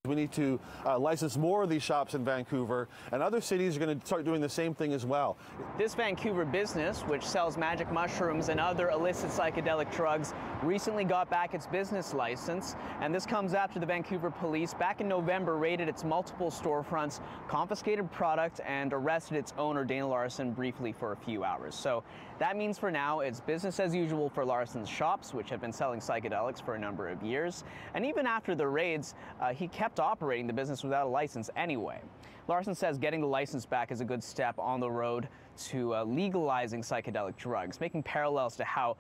We need to license more of these shops in Vancouver, and other cities are going to start doing the same thing as well. This Vancouver business, which sells magic mushrooms and other illicit psychedelic drugs, recently got back its business license, and this comes after the Vancouver police back in November raided its multiple storefronts, confiscated product, and arrested its owner, Dana Larson, briefly for a few hours. So that means for now it's business as usual for Larson's shops, which have been selling psychedelics for a number of years. And even after the raids, he kept operating the business without a license anyway. Larson says getting the license back is a good step on the road to legalizing psychedelic drugs, making parallels to how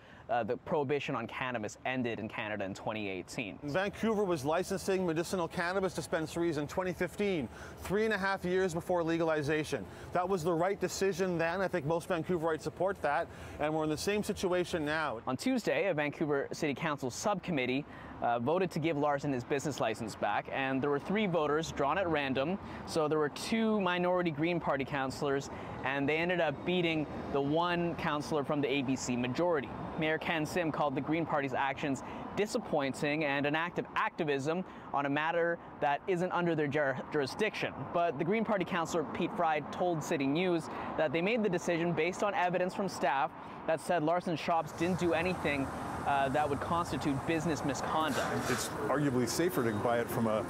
the prohibition on cannabis ended in Canada in 2018. Vancouver was licensing medicinal cannabis dispensaries in 2015, 3.5 years before legalization. That was the right decision then. I think most Vancouverites support that, and we're in the same situation now. On Tuesday, a Vancouver City Council subcommittee voted to give Larson his business license back, and there were 3 voters drawn at random. So there were 2 minority Green Party councillors, and they ended up beating the 1 councillor from the ABC majority. Mayor Ken Sim called the Green Party's actions disappointing and an act of activism on a matter that isn't under their jurisdiction. But the Green Party councillor Pete Fry told City News that they made the decision based on evidence from staff that said Larson's shops didn't do anything that would constitute business misconduct. It's arguably safer to buy it from a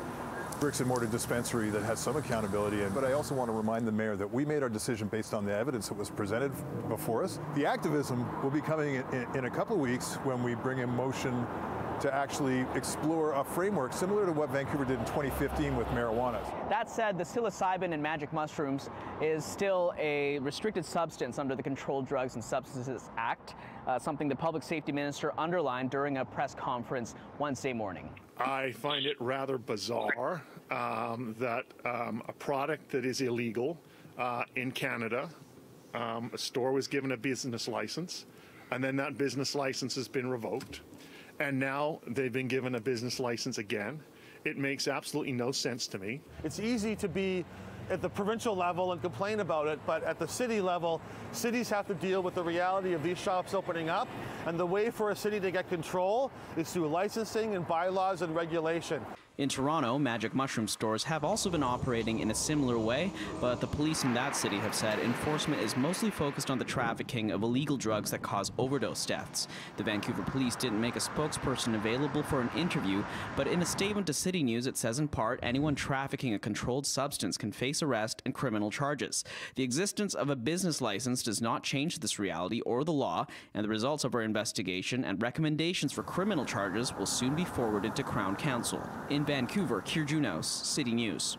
bricks and mortar dispensary that has some accountability. But I also want to remind the mayor that we made our decision based on the evidence that was presented before us. The activism will be coming in a couple of weeks when we bring in motion to actually explore a framework similar to what Vancouver did in 2015 with marijuana. That said, the psilocybin in magic mushrooms is still a restricted substance under the Controlled Drugs and Substances Act, something the Public Safety Minister underlined during a press conference Wednesday morning. I find it rather bizarre that a product that is illegal in Canada, a store was given a business license, and then that business license has been revoked. And now they've been given a business license again. It makes absolutely no sense to me. It's easy to be at the provincial level and complain about it, but at the city level, cities have to deal with the reality of these shops opening up, and the way for a city to get control is through licensing and bylaws and regulation. In Toronto, magic mushroom stores have also been operating in a similar way, but the police in that city have said enforcement is mostly focused on the trafficking of illegal drugs that cause overdose deaths. The Vancouver police didn't make a spokesperson available for an interview, but in a statement to City News it says in part, anyone trafficking a controlled substance can face arrest and criminal charges. The existence of a business license does not change this reality or the law, and the results of our investigation and recommendations for criminal charges will soon be forwarded to Crown Council. In Vancouver, Kier Junos, City News.